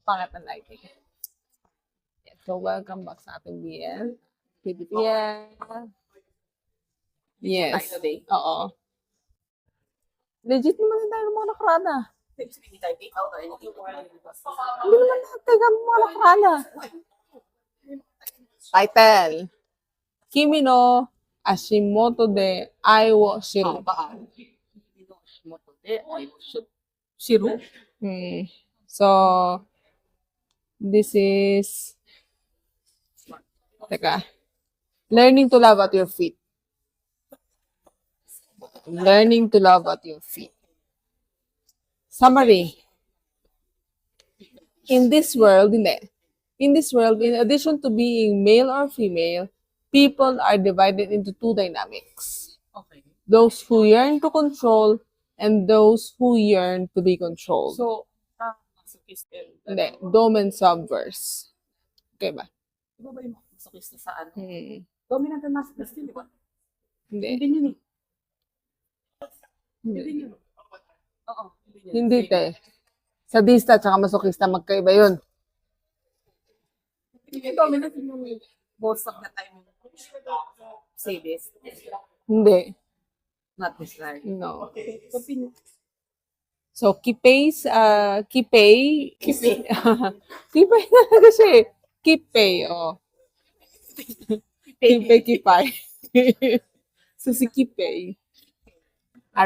pangat ng lighting. Yeah, so, welcome back sa ating BL. PBTL. Yes. Oo. Legit naman tayo ng mga nakarana. Hindi naman tayo ng mga nakarana. Title. Kimi no Ashimoto de Ai wo Shiru. Shiru? So, this is learning to love at your feet. Learning to love at your feet. Summary. In this world, in addition to being male or female, people are divided into two dynamics. Okay. Those who yearn to control and those who yearn to be controlled. So, Hindi, dom and subverse. Okay ba? Di ba yung masokista sa ano? Dominant and masochist yun, di ba? Hindi. Hindi yun eh. Hindi. Hindi yun. Oo. Hindi, te. Sadista at masokista, magkaiba yun. Yung dominant yung most of the time say this. Hindi. Not this right. No. Okay. Continue. So, Kipei talaga siya eh. Kipei, oh. Kipay. So, si Kipei. A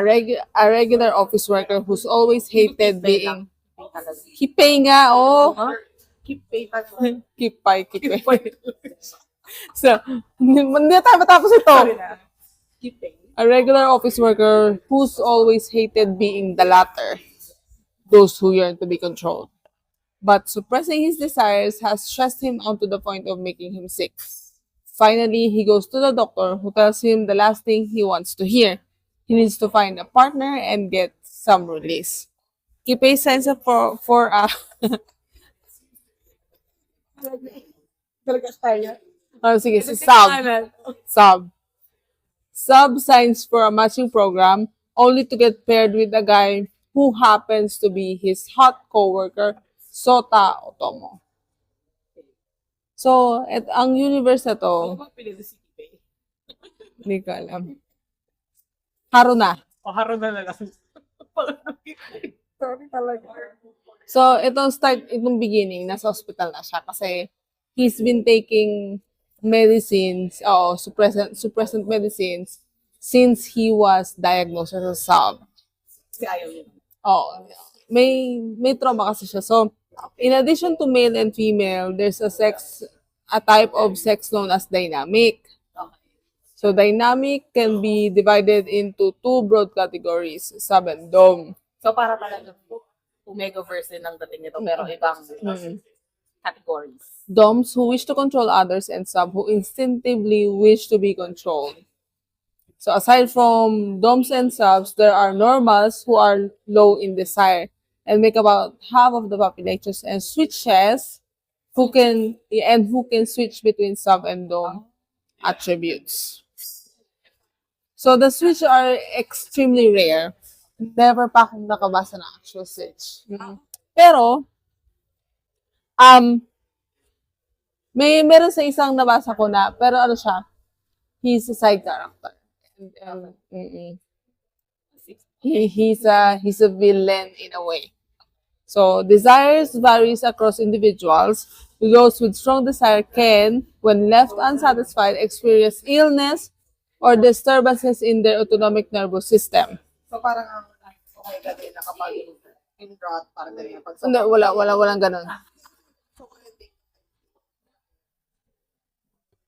regular office worker who's always hated being... Kipei nga, oh. Kipay. Kipay. So, hindi tayo matapos ito. Kipay. A regular office worker who's always hated being the latter, those who yearn to be controlled. But suppressing his desires has stressed him out to the point of making him sick. Finally, he goes to the doctor who tells him the last thing he wants to hear. He needs to find a partner and get some release. Kipei signs up for a... Talaga kaya. Oh, sige, si Sub. Sub signs for a matching program only to get paired with a guy who happens to be his hot coworker, Sota Otomo. So, ang universe na to, Ano ba pinili si Kipay? hindi ko alam. Haruna. O haro na lang. Sorry talaga. So, itong beginning, nasa hospital na siya kasi he's been taking medicines, suppressant medicines since he was diagnosed as a sub. Kasi ayaw yun. May trauma kasi siya. So, in addition to male and female, there's a type of sex known as dynamic. Okay. So, dynamic can be divided into two broad categories, sub and dom. So, para talaga omega version ng dating nito, pero ibang categories. Doms who wish to control others and sub who instinctively wish to be controlled. So aside from doms and subs, there are normals who are low in desire and make about half of the population, and switches who can switch between sub and dom attributes. So the switch are extremely rare. Never pa akong nakabasa ng actual switch. Pero meron sa isang nabasa ko na, pero ano siya, he's a side character. He's a villain in a way. So, desires varies across individuals. Those with strong desire can, when left unsatisfied, experience illness or disturbances in their autonomic nervous system. So, parang ang omega din na kapag in-drought, parang ganyan. Hindi, walang ganun.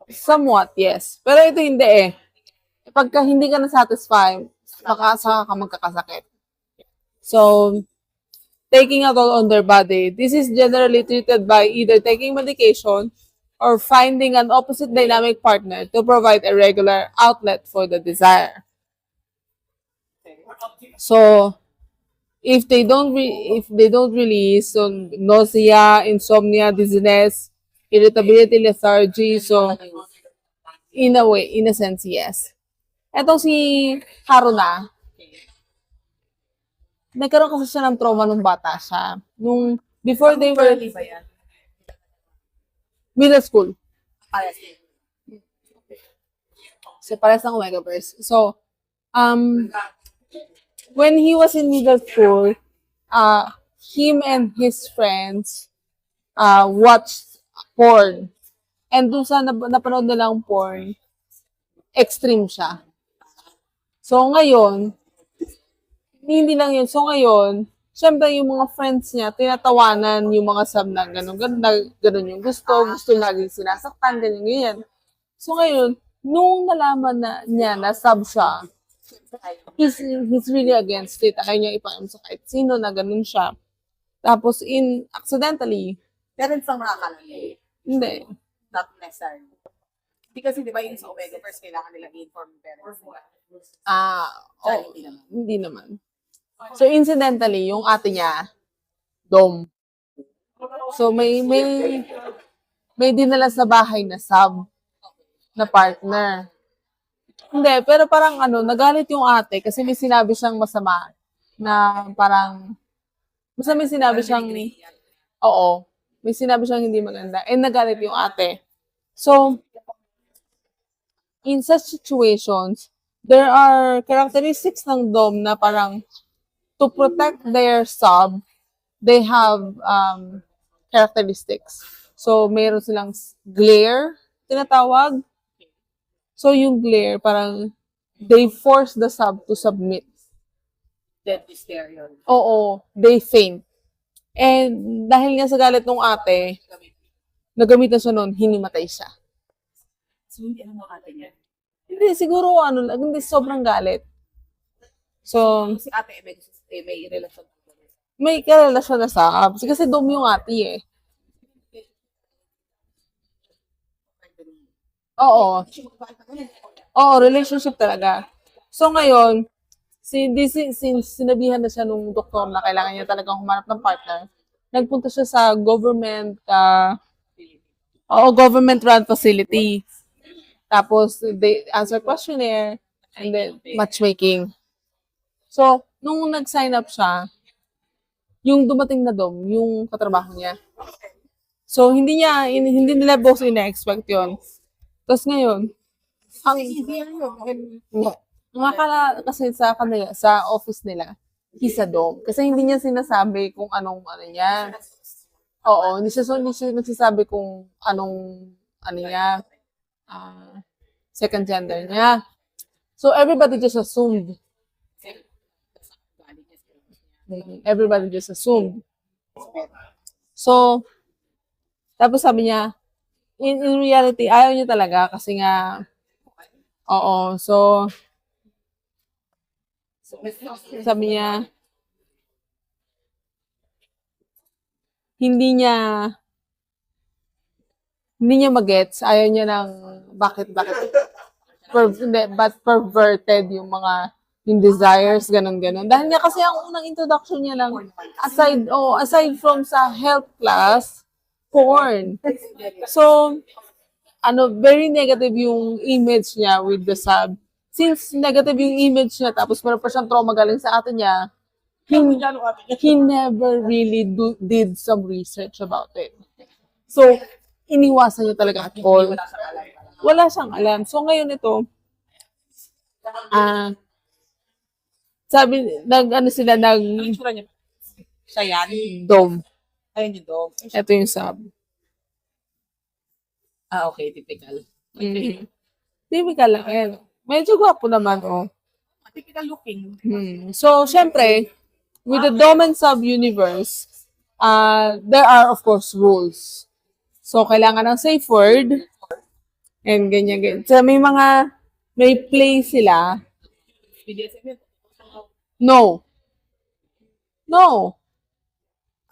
Somewhat, yes. Pero ito hindi eh. Pagka hindi ka na-satisfy, saka ka magkakasakit. So, taking a toll on their body, this is generally treated by either taking medication or finding an opposite dynamic partner to provide a regular outlet for the desire. So, if they don't release, so nausea, insomnia, dizziness, irritability, lethargy, so in a sense, yes. Etong si Haruna, nagkaroon kasi siya ng trauma nung bata siya. Nung Before they were Early ba yan? middle school. Parehas. So, pares ng Omegaverse. So, when he was in middle school, him and his friends watched porn. And dun sa napanood nilang porn, extreme siya. So, ngayon, hindi lang yun. So, ngayon, syempre yung mga friends niya, tinatawanan yung mga sub na gano'n yung gusto lagi sinasaktan, ganyan. So, ngayon, nung nalaman niya na sub siya, he's really against it. Ayaw niya ipaalam sa kahit sino na ganun siya. Tapos, accidentally, Parents ang nakakalam. hindi. Not necessarily. Hindi kasi di ba yung sa Omega first kailangan nila i-inform yung parents. Hindi naman. So, incidentally, yung ate niya, Dom. So, may dinala sa bahay na sub na partner. Hindi, pero parang nagalit yung ate kasi may sinabi siyang masama na parang, basta may sinabi siyang, oo, may sinabi siyang hindi maganda. And nagalit yung ate. So, in such situations, there are characteristics ng Dom na parang to protect their sub, they have characteristics. So, meron silang glare, tinatawag. So, yung glare, parang they force the sub to submit. Deadly stare yun. Oo, they faint. And dahil nga sa galit ng ate, nagamit na siya noon, hinimatay siya. So, hindi ano ate niya. Hindi, siguro hindi sobrang galit. So, Si ate may relasyon. may karelasyon na sa kasi Dom yung ate eh. Oo. Oo, relationship talaga. So ngayon, since sinabihan na siya nung doktor na kailangan niya talagang humanap ng partner, nagpunta siya sa government run facility. Tapos, they answer questionnaire and then matchmaking. So, nung nag-sign up siya, yung dumating na Dom, yung katrabaho niya. So, hindi nila both ina-expect yun. Tapos ngayon, kasi sa kanila, sa office nila, he's a Dom. Kasi hindi niya sinasabi kung anong niya. Oo, hindi siya nagsasabi kung anong niya, second gender niya. So, everybody just assumed. Everybody just assumed. So, tapos sabi niya, in reality, ayaw niya talaga kasi nga, oo, so, sabi niya, hindi niya magets, ayaw niya ng bakit, but perverted yung desires, ganun. Dahil nga kasi ang unang introduction niya lang, aside from sa health class, porn. So, very negative yung image niya with the sub. Since negative yung image niya, tapos meron pa siyang trauma galing sa ate niya, he never really did some research about it. So, iniwasan niya talaga at all. Wala siyang alam. So, ngayon ito, sabi, Siya yan? Dom. Ayun yung dog. Ito yung sub. Okay, typical. Typical lang yan. Medyo gwapo naman, oh. Typical looking. So, syempre, with the Dom and Sub universe, there are, of course, rules. So, kailangan ng safe word, and ganyan. So, may play sila. No.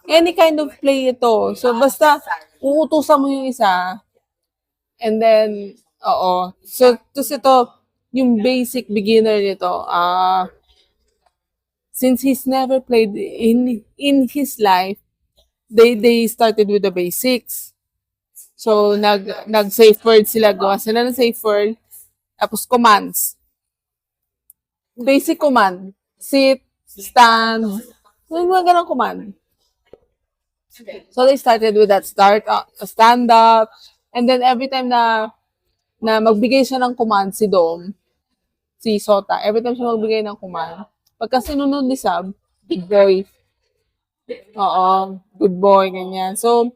Any kind of play ito. So, basta, uutusan mo yung isa, and then, oo. So, ito, yung basic beginner nito, since he's never played in his life, they started with the basics. So, nag-safe word sila, gawa sila ng safe word, tapos commands. Basic command. Sit, stand, yung mga ganang command. So they started with that stand up, and then every time na magbigay siya ng command si Dom, si Sota, every time siya magbigay ng command, pagka sinunod ni Sab, big boy. Oo, good boy, ganyan. So,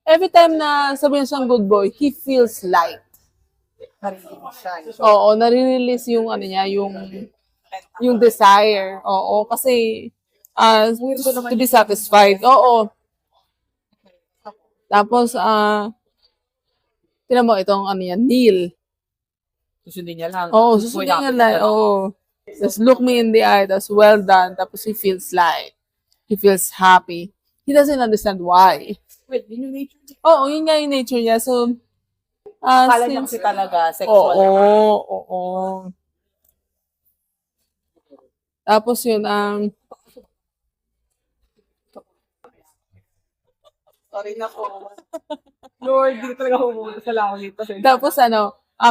every time na sabihin siyang good boy, he feels light. Narinig siya. Oo, nare-release yung ano niya, yung desire. Oo, kasi to be satisfied. Oo. Tapos, tinan mo itong ano yan, Neil. Susundin niya lang. Oo, susundin niya lang. Oo. Just look me in the eye. That's well done. Tapos he feels light. He feels happy. He doesn't understand why. Wait, yun yung nature niya. Oo, yun nga yung nature niya. So, Kala niya kasi talaga sexual. oo. Tapos yun, Sorry na po. Lord, hindi talaga humunod sa langit. tapos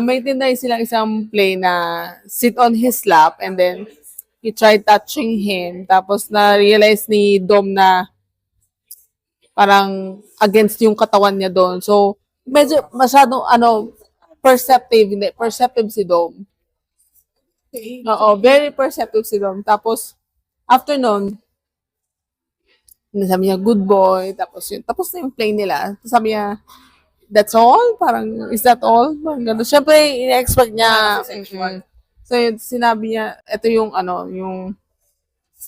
may tinday silang isang play na sit on his lap and then he tried touching him. Tapos na-realize ni Dom na parang against yung katawan niya doon. So, medyo masyadong perceptive si Dom. Oo, very perceptive si Dom. Tapos, after nun, sabi niya, good boy. Tapos na yung play nila. Sabi niya, that's all? Parang, is that all? Parang gano'n. Siyempre, ina-expect niya. So, yun, sinabi niya, ito yung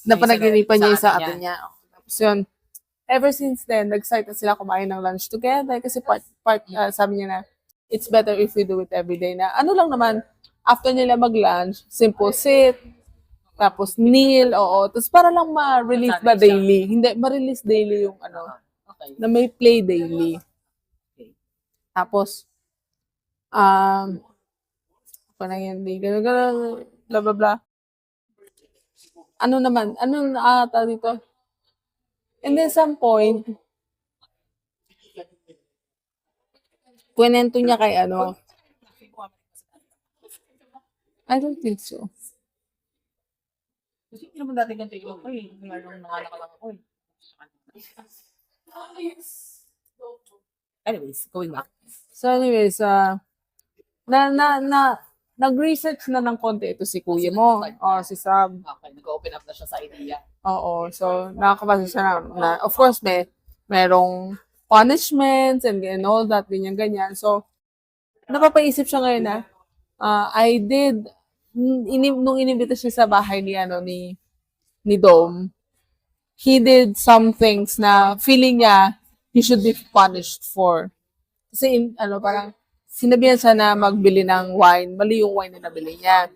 napanaginipan niya yung sa atin niya. Tapos yun, ever since then, nag-start na sila kumain ng lunch together kasi sabi niya na, it's better if we do it every day na. Ano lang naman, after nila mag-lunch, simple sit, tapos kneel, oo. Tapos para lang ma-release ba daily. Hindi, ma-release daily yung Okay. na may play daily. Tapos, parang hindi, gano'n, blah, blah, blah. Ano ata dito? And then some point, kwento niya kay I don't think so. Kasi hindi naman dati ganito yung ako eh. Nung nanganak lang ako eh. Anyways, going back. So anyways, nag-research na ng konti ito si kuya mo, o si Sab. Okay, nag-open up na siya sa idea. Oo, so nakakabasa siya na of course, merong punishments and all that, ganyan. So, napapaisip siya ngayon na, nung inimbita siya sa bahay ni Dom, he did some things na feeling niya he should be punished for. Kasi parang sinabihan siya na magbili ng wine, mali yung wine na nabili niya.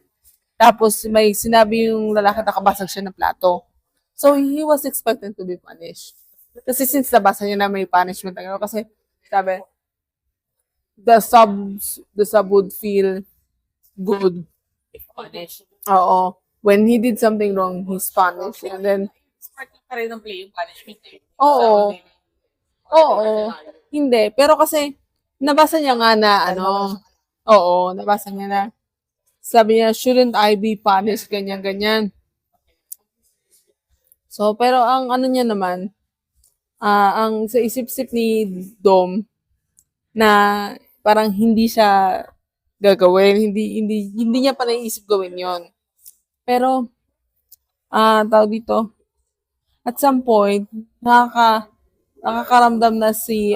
Tapos may sinabi yung lalaki nakabasag siya ng plato. So he was expected to be punished. Kasi since nabasa niya na may punishment, kasi sabi, the sub would feel good. Punished. Oo. When he did something wrong, he's punished. And then, Smart pa rin ng play yung punishment eh. oo. Hindi. Pero kasi, nabasa niya nga na, nabasa niya na, sabi niya, shouldn't I be punished? Ganyan. So, pero ang niya naman, ang sa isip-isip ni Dom, na parang hindi siya gagawin, hindi niya pa naisip gawin yon. Pero, tawag dito, at some point, nakakaramdam na si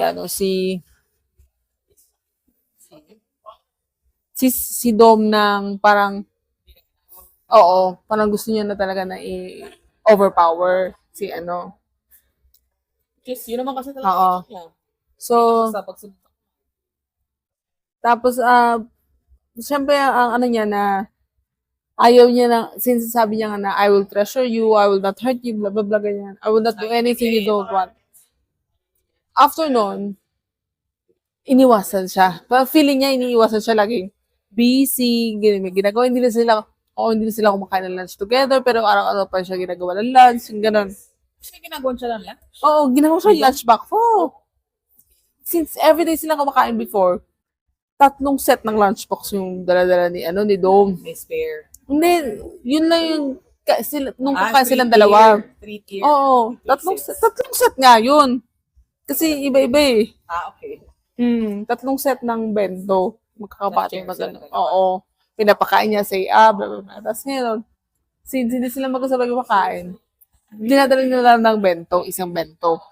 Dom ng parang, parang gusto niya na talaga na i-overpower si Yes, yun naman kasi Oo. talaga niya. So, Sa pagsunod. tapos, siyempre, ang niya na, ayaw niya na, since sabi niya nga na, I will treasure you, I will not hurt you, blah, blah, blah, ganyan. I will not do anything you don't want. After nun, iniwasan siya. Parang feeling niya, iniiwasan siya laging busy, ginagawa, hindi na sila kumakain ng lunch together, pero araw-araw pa siya ginagawa ng lunch, yung ganun. Kasi ginagawa siya lang yan? Oo, ginagawa siya yung lunch back. Since everyday sila kumakain before, 3 set ng lunchbox yung dala-dala ni Dom. May spare. Hindi, yun lang yung, nung kakain silang dalawa. 3 tier. Oo, 3 set nga yun. Kasi iba-iba eh. Okay. Tatlong set ng bento. Magkakapatid Nag-share ba sila ganun? dalawa. Oo. Pinapakain niya say, blah, blah, blah. Tapos ngayon, since hindi sila magkasabay kumakain, dinadala nila ng bento, isang bento.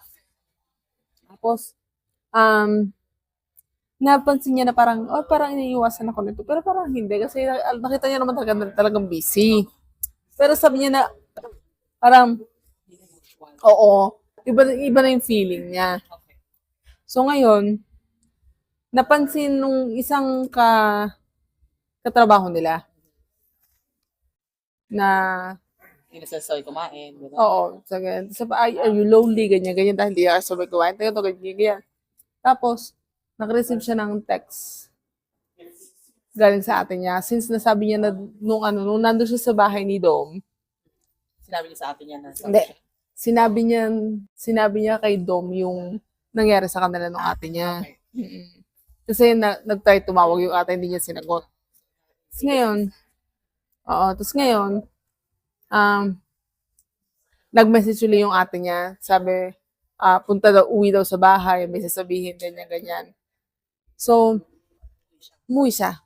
Tapos, um, napansin niya na parang, parang iniiwasan ako nito. Pero parang hindi, kasi nakita niya naman talagang busy. Pero sabi niya na, parang, oo, iba na yung feeling niya. Okay. So ngayon, napansin nung isang katrabaho nila na, Hindi na sila sabay kumain. Gano'n. oo, are you lonely, ganyan, dahil di ka sabay kumain, ganyan. Tapos, nag-receive siya ng text galing sa atin niya. Since nasabi niya na nung nandun siya sa bahay ni Dom, Sinabi niya sa atin yan. hindi, sinabi niya kay Dom yung nangyari sa kanila nung ate niya. Okay. Mm. Kasi nag-try tumawag yung ate, hindi niya sinagot. Tapos ngayon, nag-message ulit yung ate niya. Sabi, uwi daw sa bahay, may sasabihin, ganyan. So, umuwi siya.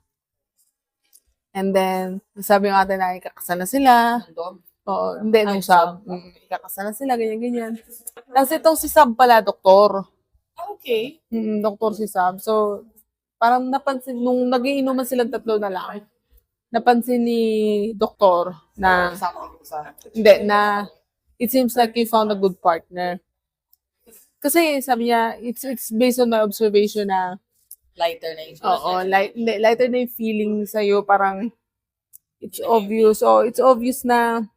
And then, sabi yung ate na ikakasal na sila. Dom? Oo, hindi, nung Ay, Sab. Ikakasal na sila, ganyan. Tapos itong si Sab pala, doktor. Okay. Doktor si Sab. So, parang napansin, nung nagiinuman silang tatlo na lang, napansin ni doktor na, hindi, na it seems like he found a good partner. Kasi sabi niya, it's based on my observation na, Lighter na yung lighter na yung feeling sa'yo, parang, it's obvious. Oh, it's obvious na,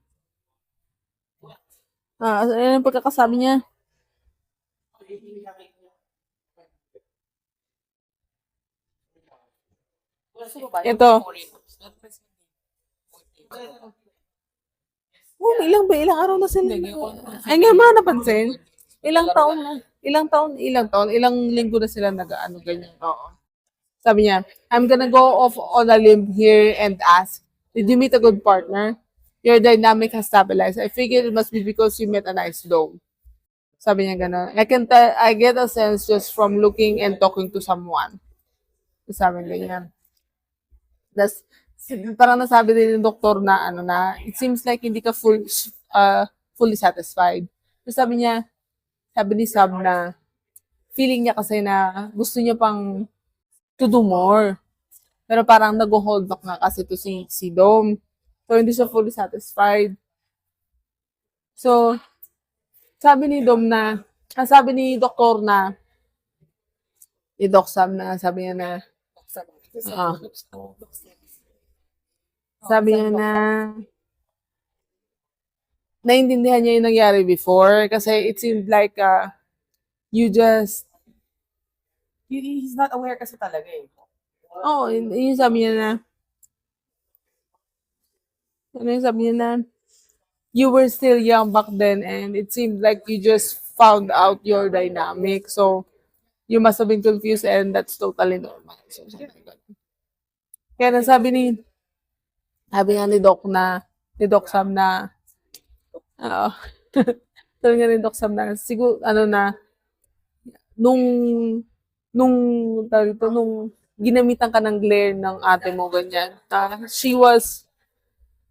ano yung pagkakasabi niya? Ito. Ilang araw na sila. Ay nga mga napansin. Ilang linggo na sila ganyan. Oo. Sabi niya, I'm gonna go off on a limb here and ask, did you meet a good partner? Your dynamic has stabilized. I figure it must be because you met a nice dog. Sabi niya gano'n. I get a sense just from looking and talking to someone. Sabi niya ganyan. Tapos, parang nasabi din ng doktor na, it seems like hindi ka fully satisfied. So sabi ni Sab na, feeling niya kasi na gusto niya pang to do more. Pero parang nag-hold back na kasi to si Dom. So, hindi siya fully satisfied. So, sabi ni doktor na, ni Doc Sam na, sabi niya na, sabi niya na, naiintindihan niya yung nangyari before kasi it seemed like he's not aware kasi talaga eh. Yung sabi niya na, you were still young back then and it seemed like you just found out your dynamic. So, you must have been confused and that's totally normal. So, kaya sabi nga ni Doc Sam na, sabi nga ni Doc Sam na, siguro, nung ginamitan ka ng glare ng ate mo, ganyan. She was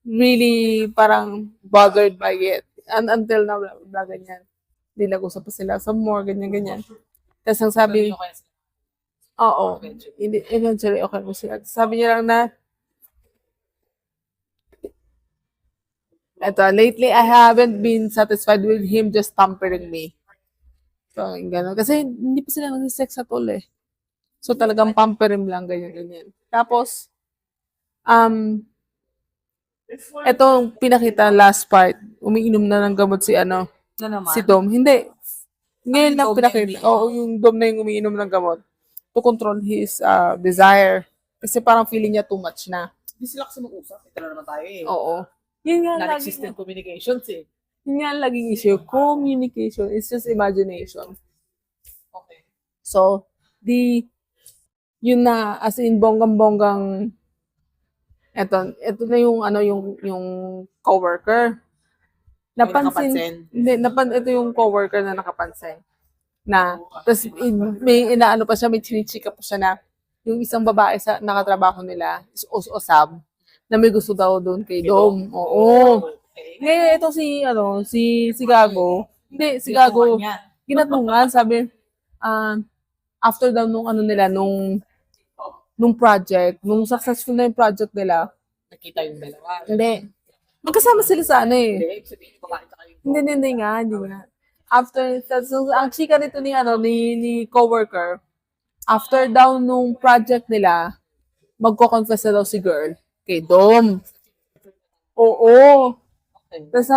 really parang bothered by it. And until now, ganyan. Hindi nag-usap pa sila some more, ganyan. Tapos ang sabi, eventually okay mo sila. Sabi niya lang na, lately I haven't been satisfied with him just pampering me. So, gano'n. Kasi hindi pa sila nag-sex at all eh. So, talagang pamperim lang, ganyan. Tapos, etong pinakita last part, umiinom na ng gamot si si Dom. Hindi. Ngayon lang pinakita. Yung Dom na yung umiinom ng gamot to control his desire. Kasi parang feeling niya too much na. Hindi sila kasi mag-usap. Ito na naman tayo eh. Oo. Yun nga Non-existent communications eh. Yun nga laging issue. Communication is just imagination. Okay. So, yun na, as in, bonggang-bonggang, eto na yung coworker. Ito yung coworker na nakapansin. na, tapos may inaano pa siya, may chinichika pa siya na yung isang babae sa nakatrabaho nila is usab na may gusto daw doon kay Dom. Oo. Okay. Ngayon, ito si Gago. Hindi, si Gago, Niya. ginatungan, sabi, after daw nung ano nila, nung project, nung successful na yung project nila, Nakita yung dalawa. hindi. Magkasama sila sa ano eh. Hindi, sabihin ko bakit kayo. Hindi nga. After, so, ang chika nito ni coworker, after daw nung project nila, magko-confess na daw si girl kay Dom. Oo. Okay. Tapos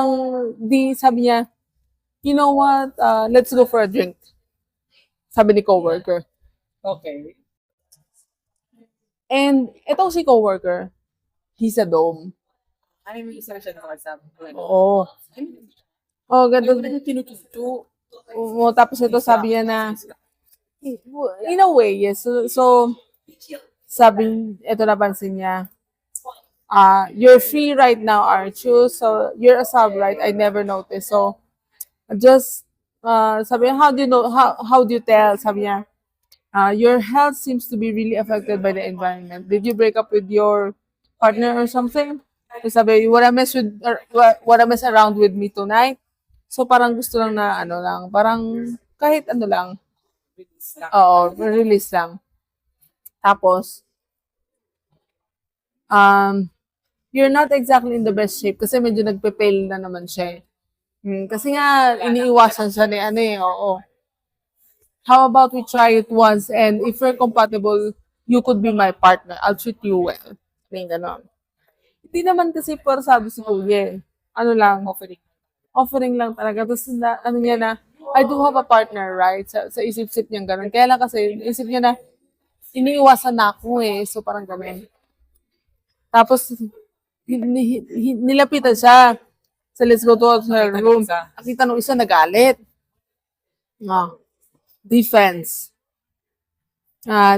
sabi niya, you know what, let's go for a drink. Sabi ni coworker. Okay. And itong si coworker, he's a Dom. Ay, may isa siya nakasama. Oo. Oh, ganun. Tinututo. Oo, tapos ito sabi niya na, in a way, yes. So sabi, ito napansin niya, you're free right now, aren't you? So, you're a sub, right? I never noticed. So, just, sabi niya, how do you know, how do you tell? Sabi niya, your health seems to be really affected by the environment. Did you break up with your partner or something? So, sabi, wanna mess around with me tonight? So, parang gusto lang na, ano lang, parang kahit ano lang. Oo, release lang. Tapos, you're not exactly in the best shape kasi medyo nagpe-pale na naman siya eh. Kasi nga, iniiwasan siya ni ano eh, oo. How about we try it once and if we're compatible, you could be my partner. I'll treat you well. Yung gano'n. Hindi naman kasi sabi si Kuya eh. Ano lang, offering lang talaga. Tapos ano niya na, I do have a partner, right? Sa isip-isip niya gano'n. Kaya lang kasi, isip niya na, iniiwasan na ako eh. So parang gano'n. Tapos, nilapitan siya sa let's go to hotel room. Nakita nung isa nagalit. Defense.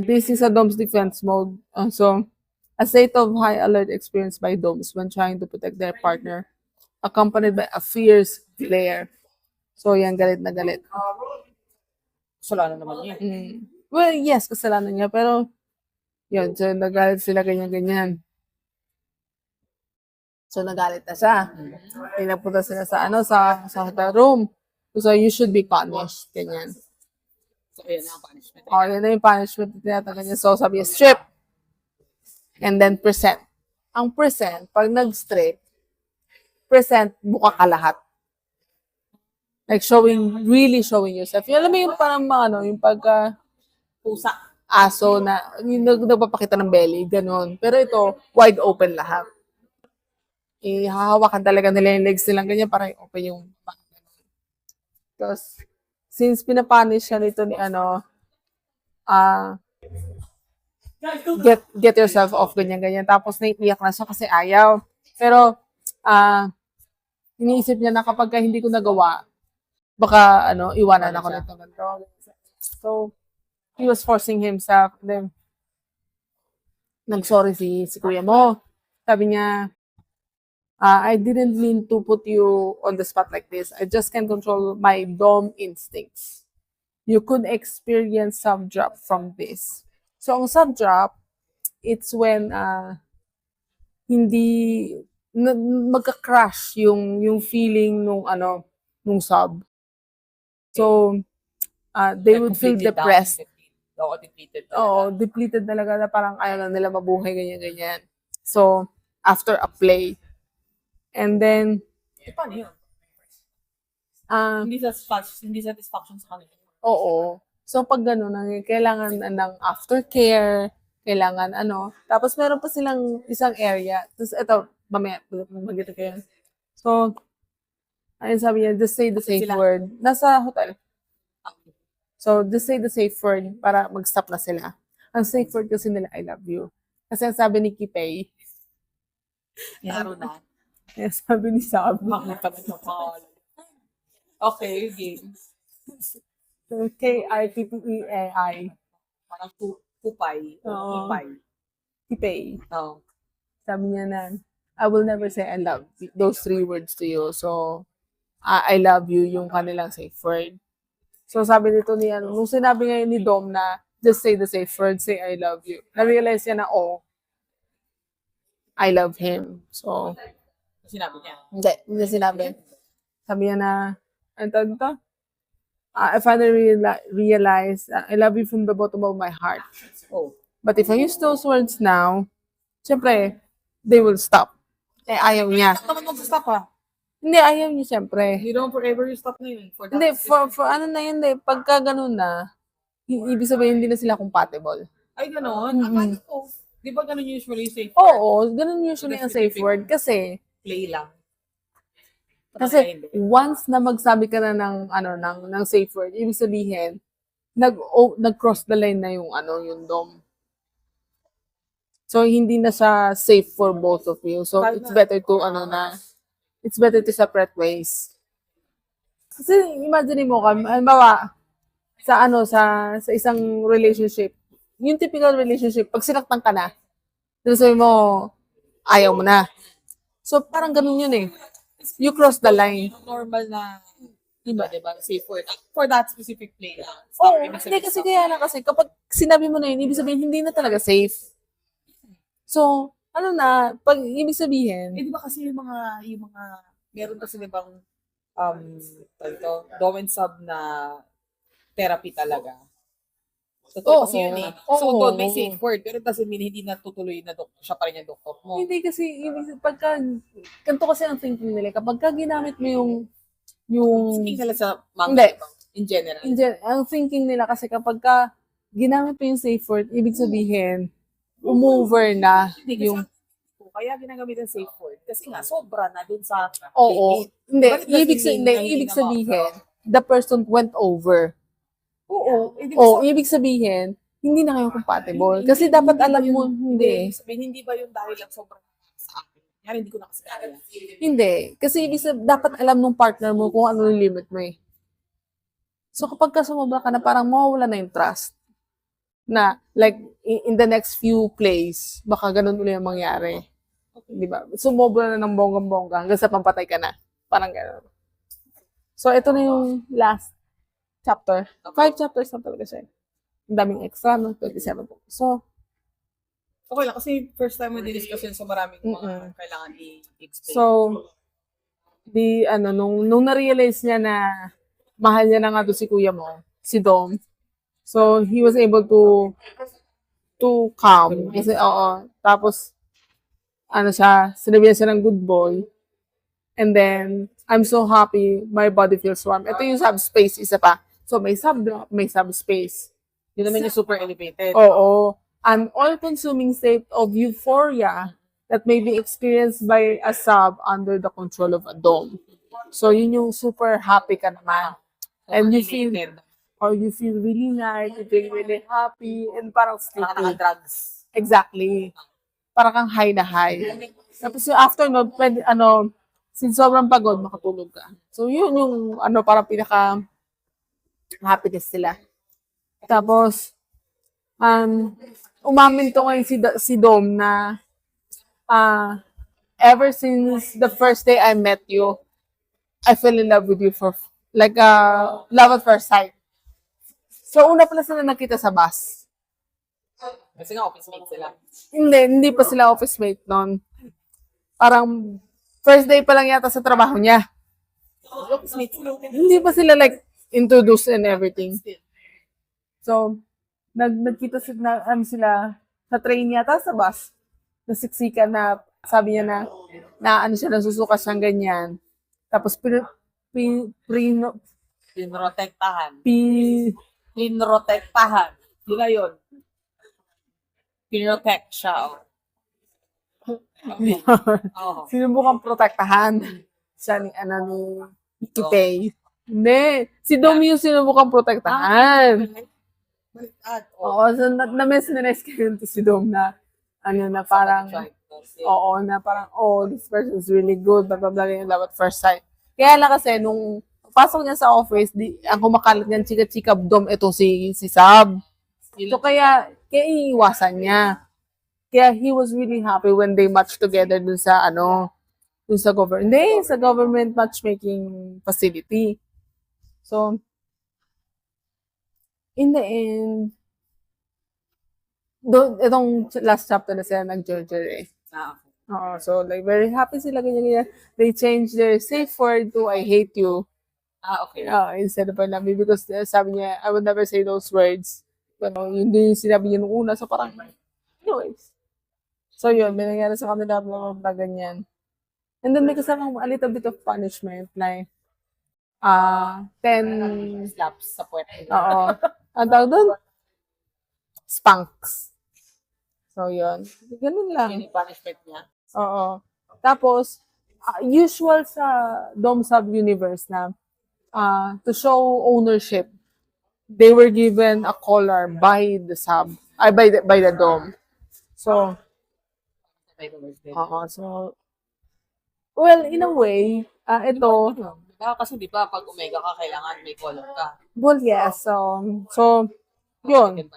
This is a Dom's defense mode. So, a state of high alert experienced by Doms when trying to protect their partner, accompanied by a fierce glare. So, yan, galit na galit. Kasalanan naman niya. Well, yes, kasalanan niya. Pero, yun, so nagalit sila ganyan-ganyan. So, nagalit na siya. Pinapunta sila sa hotel room. So, you should be punished. Ganyan. So, yan na ang punishment. Yan na yung punishment na tinatagal niya. So, sabi niya, strip. And then, present. Ang present, pag nag-strip, present, buka ka lahat. Like, really showing yourself. Yung, alam mo yung parang, yung pagka, Pusa. aso na, yung nagpapakita ng belly, ganun. Pero ito, wide open lahat. Hahawakan talaga nila yung legs nilang ganyan para open yung Tapos, since pinapunish siya nito ni get yourself off, ganyan-ganyan. Tapos, naiiyak na siya kasi ayaw. Pero, iniisip niya na kapag hindi ko nagawa, baka, iwanan ako nito. So, he was forcing himself. Then, nag-sorry si kuya mo. Sabi niya, I didn't mean to put you on the spot like this. I just can't control my Dom instincts. You could experience sub-drop from this. So, ang sub-drop, it's when hindi magka-crash yung feeling nung sub. So, they would feel depressed. Oo, depleted. Oo, depleted talaga na parang ayaw na nila mabuhay, ganyan-ganyan. So, after a play. And then, Paano yun? Hindi satisfaction sa kanila. Oo. So, pag gano'n, kailangan ng aftercare, kailangan Tapos, meron pa silang isang area. Tapos, ito, mamaya, mag-ito kayo. So, ayun sabi niya, just say the safe word. Nasa hotel. So, just say the safe word para mag-stop na sila. Ang safe word kasi nila, I love you. Kasi ang sabi ni Kipay, Laro na. sabi ni Sab, Okay, games. K-I-P-P-E-A-I. Parang kupay. Oo. Kupay. Kipay. Oo. Sabi niya na, I will never say I love those 3 words to you. So, I love you yung kanilang safe word. So sabi nito ni ano, nung sinabi ngayon ni Dom na just say the safe word, say I love you. Na-realize niya na, oh, I love him. So, Sinabi niya. hindi niya sinabi. Sabi niya na, ano tawag dito? I finally realized I love you from the bottom of my heart. Oh. But if I use those words now, syempre, they will stop. Eh, ayaw niya. Naman mag-stop ha. Hindi, ayaw niya syempre. You don't forever you stop na yun. For that Hindi, for ano na yun, pagka ganun na, ibig sabihin hindi na sila compatible. Ay, gano'n? Paano to? Di ba gano'n usually safe word? Oo, ganun usually ang safe word. Kasi Play lang. once na magsabi ka na ng ng safe word, ibig sabihin nag-cross the line na yung yung Dom. So hindi na siya safe for both of you. So it's better to it's better to separate ways. Kasi imagine mo halimbawa sa isang relationship, yung typical relationship, pag sinaktan ka na, sabi mo ayaw mo na. So parang ganun yun eh. You cross the line. Normal na, diba, safe word. For that specific play. Oo, hindi kasi kaya lang kasi kapag sinabi mo na yun, ibig sabihin hindi na talaga safe. So, pag ibig sabihin, di ba kasi yung mga, meron kasi ibang, dom and sub na therapy talaga. Totoo kasi yun eh. So, doon may safe word. Pero it doesn't mean hindi natutuloy na siya pa rin yung doktor mo. Hindi kasi, ganito kasi ang thinking nila. Kapag ginamit mo yung thinking nila sa mga Hindi. in general. Ang thinking nila kasi kapag ginamit mo yung safe word, ibig sabihin, umover na Hindi, yung... Kaya ginagamit ang safe word. Kasi nga, sobra na dun sa Oo. limit. Ibig sabihin, the person went over. Oo. Ibig sabihin, hindi na kayo compatible. Kasi dapat alam mo, hindi. Sabihin, hindi ba yung dahil lang sobrang sa akin? Yan, hindi ko na kasi kaya. Hindi. Kasi dapat alam ng partner mo kung ano yung limit mo eh. So kapag sumobra ka na, parang mawawala na yung trust. Na, like, in the next few plays, baka ganun ulit ang mangyari. Di ba? Sumobra na ng bonggang-bongga hanggang sa pampatay ka na. Parang ganun. So, ito na yung last chapter. 5 chapters na talaga siya. Ang daming extra, no? 27 po. So, okay lang, kasi first time mo di-discuss yun sa maraming mga kailangan i-explain. So, nung na-realize niya na mahal niya na nga doon si kuya mo, si Dom. So, he was able to calm. Kasi, tapos, sinabihan siya ng good boy. And then, I'm so happy, my body feels warm. Ito yung subspace, isa pa. So, may subspace. Yun naman yung super elevated. Oo. An all-consuming state of euphoria that may be experienced by a sub under the control of a dom. So, yun yung super happy ka naman. And you feel really nice, you feel really happy, and parang Parang naka-drugs. Exactly. Parang kang high na high. Tapos yung afternoon, since sobrang pagod, makatulog ka. So, yun yung, parang pinaka happiness sila. Tapos, umamin to ngayon si Dom na, ever since the first day I met you, I fell in love with you for, like, love at first sight. So, una pala sila nakita sa bus. Kasi nga office mate sila. Hindi pa sila office mate noon. Parang, first day pa lang yata sa trabaho niya. Office mate sila. Hindi pa sila like, introduced and everything. So, nagkita sila sa train yata sa bus. Nasiksikan na, sabi niya na siya, nasusuka siyang ganyan. Tapos, Pinrotektahan. Pi- Pinrotektahan. Yun na yun. Pinrotect siya. Oh. Sinubukang protektahan siya ni Kitay. Hindi. Si Dom yung sinubukang protektahan. Baliktad. Oo, so na-mesmerize kayo to si Dom na parang, na parang, this person is really good, blah, blah, blah, yung love at first sight. Kaya lang kasi, nung pasok niya sa office, ang kumakalat niyan, chika-chika, Dom, ito si Sab. So, kaya iiwasan niya. Kaya he was really happy when they matched together dun sa government matchmaking facility. So, in the end, itong last chapter na sila nag-Jojo eh. Ah, okay. Oo, so like very happy sila, ganyan. They changed their safe word to I hate you. Ah, okay. Instead of I love you because sabi niya, I would never say those words. Pero yun din yung sinabi niya nung una. So parang, anyways. So yun, may nangyari sa kanila na ganyan. And then may kasamang a little bit of punishment. Like, 10, Slaps sa puwet. oo. Ang tawag doon? Spanks. So yun. Ganun lang. Yun yung punishment niya. Oo. Tapos, usual sa Dom Sub Universe na to show ownership, they were given a collar by the sub, by the Dom. So, so, well, in a way, ito, Diba? Kasi di ba, pag Omega ka, kailangan may color ka. well, yes. So, yun.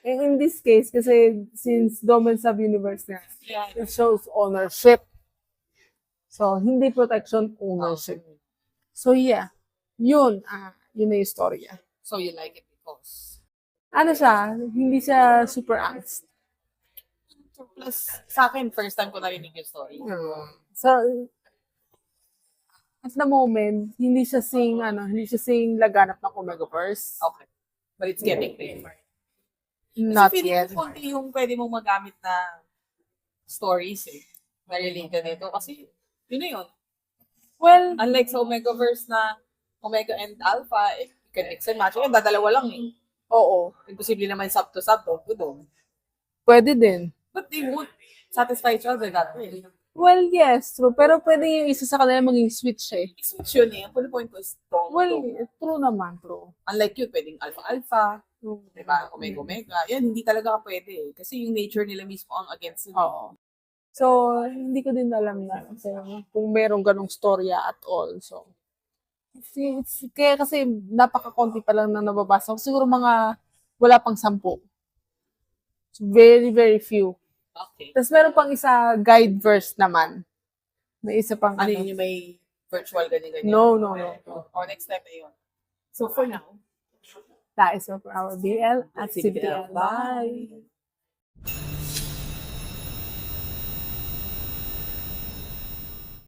In this case, kasi since Dom and Sub Universe na, it shows ownership. So, hindi protection, ownership. So, yeah. Yun na yung storya. So you like it because? Ano siya, hindi siya super angst. Plus, sa akin, first time ko narinig yung story. So, at the moment, hindi siya sing laganap ng Omegaverse. Okay. But it's getting there. Not Kasi yet. feeling ko konti yung pwede mong magamit na stories na related nito. Kasi, yun na yun. Well, Unlike sa Omegaverse na Omega and Alpha, you can mix and match. Yung dadalawa lang eh. oo. Imposible naman sub to sub, dog to dog. Pwede din. But they won't satisfy each other that way. Well, yes, true. Pero pwede yung isa sa kanila maging switch eh. I-switch yun eh. Ang point ko is tong. Well, true naman, true. Unlike yun, pwedeng alpha-alpha, diba? Omega-omega. Yan, hindi talaga pwede eh. Kasi yung nature nila mismo ang against it. Oo. So, hindi ko din alam na kung merong ganong storya at all. So, kaya kasi napaka-konti pa lang na nababasa ko. Siguro wala pang 10. So, very, very few. Okay. Tapos meron pang isa guide verse naman. May isa pang Ano yun yung may virtual ganyan-ganyan? No. O, next time na yun. So, for now, That is all for our BL at CBL. Bye!